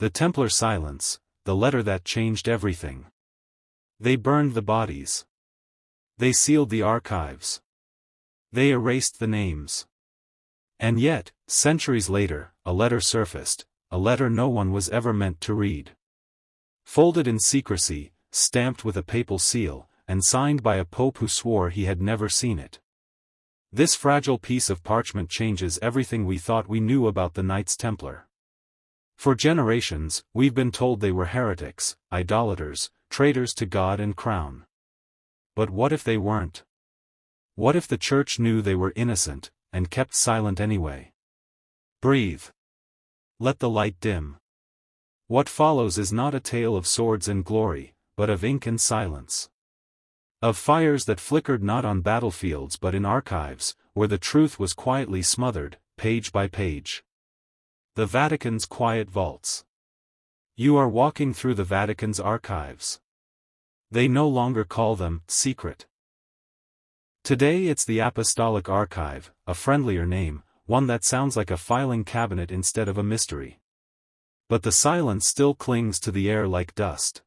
The Templar silence, the letter that changed everything. They burned the bodies. They sealed the archives. They erased the names. And yet, centuries later, a letter surfaced, a letter no one was ever meant to read. Folded in secrecy, stamped with a papal seal, and signed by a pope who swore he had never seen it. This fragile piece of parchment changes everything we thought we knew about the Knights Templar. For generations, we've been told they were heretics, idolaters, traitors to God and crown. But what if they weren't? What if the Church knew they were innocent, and kept silent anyway? Breathe. Let the light dim. What follows is not a tale of swords and glory, but of ink and silence. Of fires that flickered not on battlefields but in archives, where the truth was quietly smothered, page by page. The Vatican's quiet vaults. You are walking through the Vatican's archives. They no longer call them secret. Today it's the Apostolic Archive, a friendlier name, one that sounds like a filing cabinet instead of a mystery. But the silence still clings to the air like dust.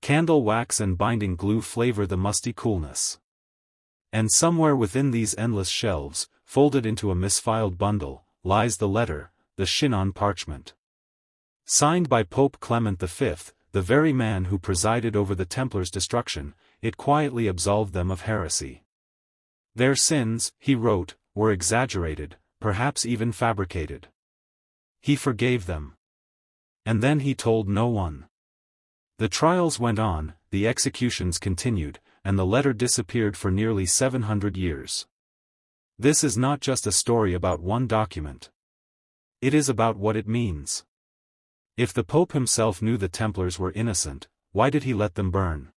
Candle wax and binding glue flavor the musty coolness. And somewhere within these endless shelves, folded into a misfiled bundle, lies the letter, the Chinon parchment. Signed by Pope Clement V, the very man who presided over the Templars' destruction, it quietly absolved them of heresy. Their sins, he wrote, were exaggerated, perhaps even fabricated. He forgave them. And then he told no one. The trials went on, the executions continued, and the letter disappeared for nearly 700 years. This is not just a story about one document. It is about what it means. If the Pope himself knew the Templars were innocent, why did he let them burn?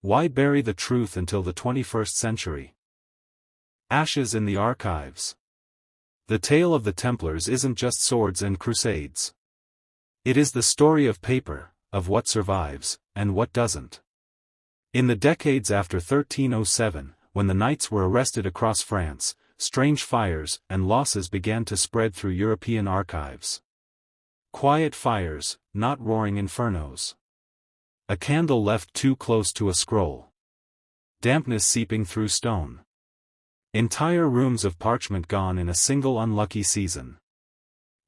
Why bury the truth until the 21st century? Ashes in the archives. The tale of the Templars isn't just swords and crusades. It is the story of paper, of what survives, and what doesn't. In the decades after 1307, when the Knights were arrested across France, strange fires and losses began to spread through European archives. Quiet fires, not roaring infernos. A candle left too close to a scroll. Dampness seeping through stone. Entire rooms of parchment gone in a single unlucky season.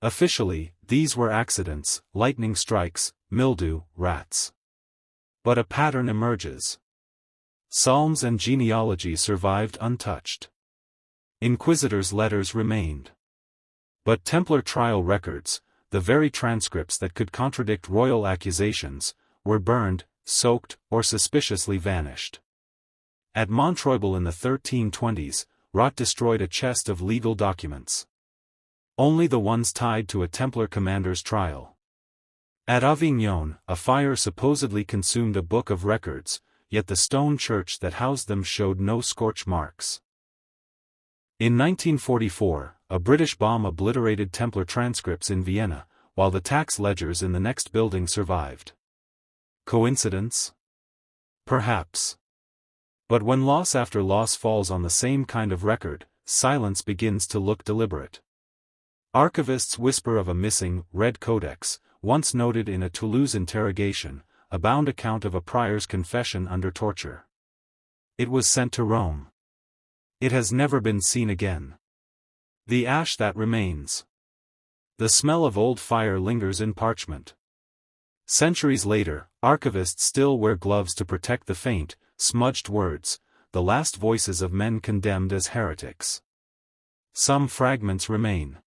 Officially, these were accidents, lightning strikes, mildew, rats. But a pattern emerges. Psalms and genealogy survived untouched. Inquisitors' letters remained. But Templar trial records, the very transcripts that could contradict royal accusations, were burned, soaked, or suspiciously vanished. At Montreuil in the 1320s, rot destroyed a chest of legal documents. Only the ones tied to a Templar commander's trial. At Avignon, a fire supposedly consumed a book of records, yet the stone church that housed them showed no scorch marks. In 1944, a British bomb obliterated Templar transcripts in Vienna, while the tax ledgers in the next building survived. Coincidence? Perhaps. But when loss after loss falls on the same kind of record, silence begins to look deliberate. Archivists whisper of a missing, red codex, once noted in a Toulouse interrogation, a bound account of a prior's confession under torture. It was sent to Rome. It has never been seen again. The ash that remains. The smell of old fire lingers in parchment. Centuries later, archivists still wear gloves to protect the faint, smudged words, the last voices of men condemned as heretics. Some fragments remain.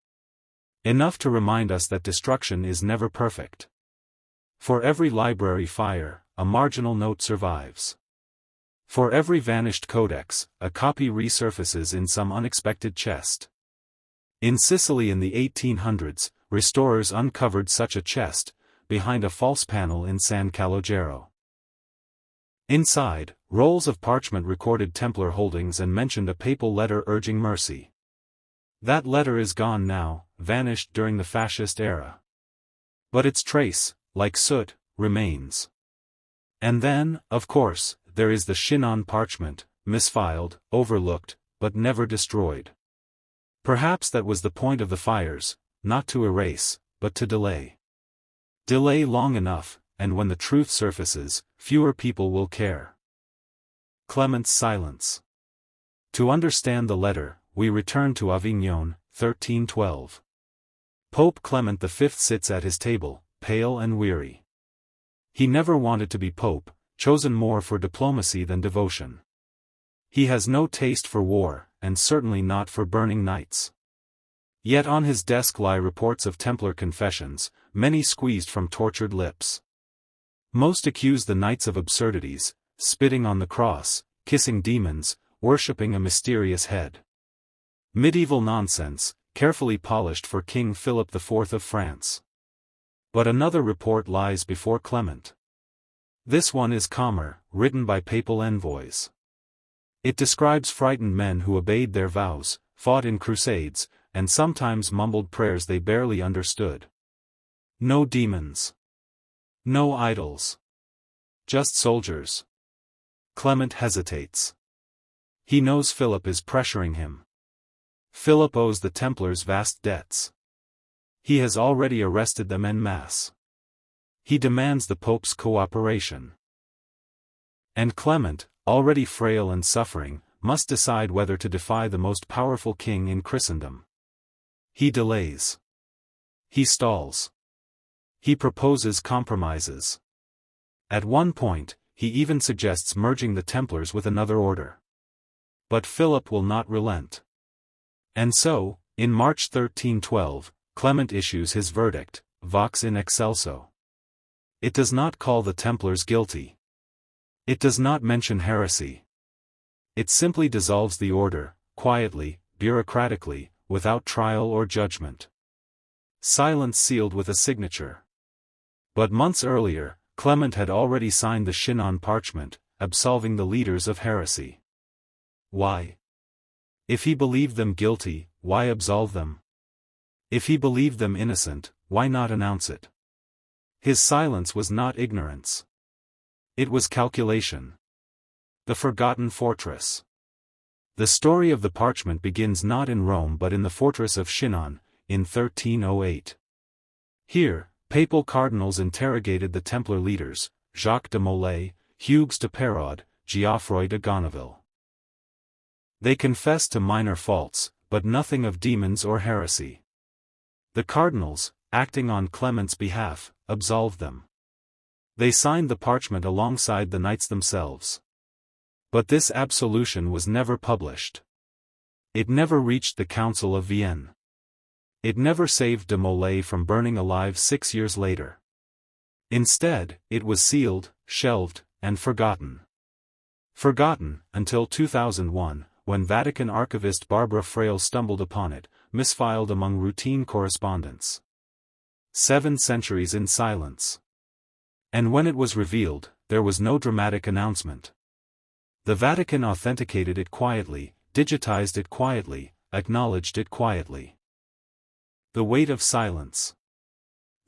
Enough to remind us that destruction is never perfect. For every library fire, a marginal note survives. For every vanished codex, a copy resurfaces in some unexpected chest. In Sicily in the 1800s, restorers uncovered such a chest, behind a false panel in San Calogero. Inside, rolls of parchment recorded Templar holdings and mentioned a papal letter urging mercy. That letter is gone now, vanished during the fascist era. But its trace, like soot, remains. And then, of course, there is the Chinon parchment, misfiled, overlooked, but never destroyed. Perhaps that was the point of the fires, not to erase, but to delay. Delay long enough, and when the truth surfaces, fewer people will care. Clement's silence. To understand the letter, we return to Avignon, 1312. Pope Clement V sits at his table, pale and weary. He never wanted to be pope, chosen more for diplomacy than devotion. He has no taste for war, and certainly not for burning knights. Yet on his desk lie reports of Templar confessions, many squeezed from tortured lips. Most accuse the knights of absurdities, spitting on the cross, kissing demons, worshipping a mysterious head. Medieval nonsense, carefully polished for King Philip IV of France. But another report lies before Clement. This one is calmer, written by papal envoys. It describes frightened men who obeyed their vows, fought in crusades, and sometimes mumbled prayers they barely understood. No demons. No idols. Just soldiers. Clement hesitates. He knows Philip is pressuring him. Philip owes the Templars vast debts. He has already arrested them en masse. He demands the Pope's cooperation. And Clement, already frail and suffering, must decide whether to defy the most powerful king in Christendom. He delays. He stalls. He proposes compromises. At one point, he even suggests merging the Templars with another order. But Philip will not relent. And so, in March 1312, Clement issues his verdict, vox in excelso. It does not call the Templars guilty. It does not mention heresy. It simply dissolves the order, quietly, bureaucratically, without trial or judgment. Silence sealed with a signature. But months earlier, Clement had already signed the Chinon parchment, absolving the leaders of heresy. Why? If he believed them guilty, why absolve them? If he believed them innocent, why not announce it? His silence was not ignorance. It was calculation. The forgotten fortress. The story of the parchment begins not in Rome but in the fortress of Chinon, in 1308. Here, papal cardinals interrogated the Templar leaders, Jacques de Molay, Hugues de Perraud, Geoffroy de Gonneville. They confessed to minor faults, but nothing of demons or heresy. The cardinals, acting on Clement's behalf, absolved them. They signed the parchment alongside the knights themselves. But this absolution was never published. It never reached the Council of Vienne. It never saved de Molay from burning alive 6 years later. Instead, it was sealed, shelved, and forgotten. Forgotten, until 2001, when Vatican archivist Barbara Frail stumbled upon it, misfiled among routine correspondence. 7 centuries in silence. And when it was revealed, there was no dramatic announcement. The Vatican authenticated it quietly, digitized it quietly, acknowledged it quietly. The weight of silence.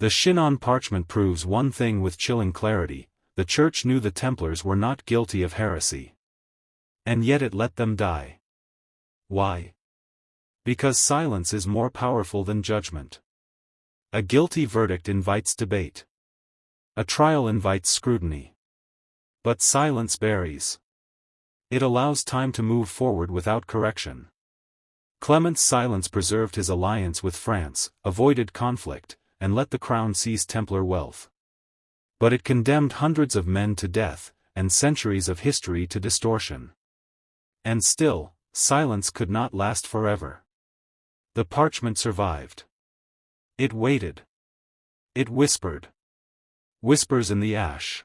The Chinon parchment proves one thing with chilling clarity: the Church knew the Templars were not guilty of heresy. And yet it let them die. Why? Because silence is more powerful than judgment. A guilty verdict invites debate. A trial invites scrutiny. But silence buries. It allows time to move forward without correction. Clement's silence preserved his alliance with France, avoided conflict, and let the crown seize Templar wealth. But it condemned hundreds of men to death, and centuries of history to distortion. And still, silence could not last forever. The parchment survived. It waited. It whispered. Whispers in the ash.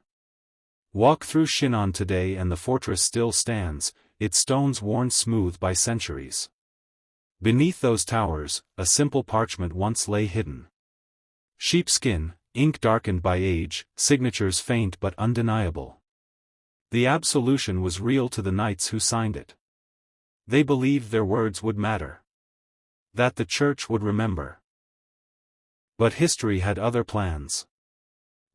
Walk through Chinon today and the fortress still stands, its stones worn smooth by centuries. Beneath those towers, a simple parchment once lay hidden. Sheepskin, ink darkened by age, signatures faint but undeniable. The absolution was real to the knights who signed it. They believed their words would matter. That the Church would remember. But history had other plans.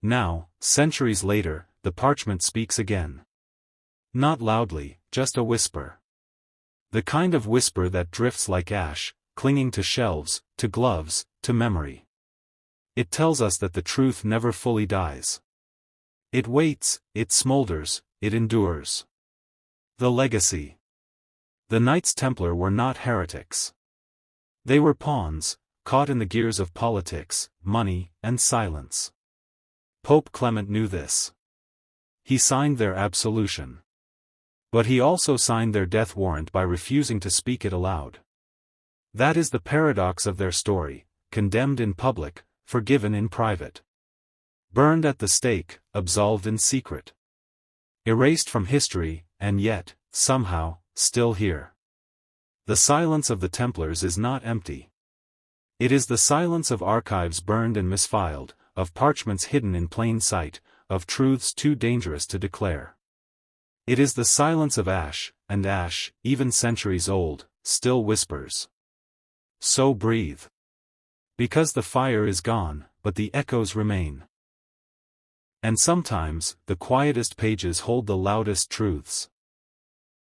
Now, centuries later, the parchment speaks again. Not loudly, just a whisper. The kind of whisper that drifts like ash, clinging to shelves, to gloves, to memory. It tells us that the truth never fully dies. It waits, it smolders, it endures. The legacy. The Knights Templar were not heretics. They were pawns, caught in the gears of politics, money, and silence. Pope Clement knew this. He signed their absolution. But he also signed their death warrant by refusing to speak it aloud. That is the paradox of their story: condemned in public, forgiven in private. Burned at the stake, absolved in secret. Erased from history, and yet, somehow, still here. The silence of the Templars is not empty. It is the silence of archives burned and misfiled, of parchments hidden in plain sight, of truths too dangerous to declare. It is the silence of ash, and ash, even centuries old, still whispers. So breathe. Because the fire is gone, but the echoes remain. And sometimes, the quietest pages hold the loudest truths.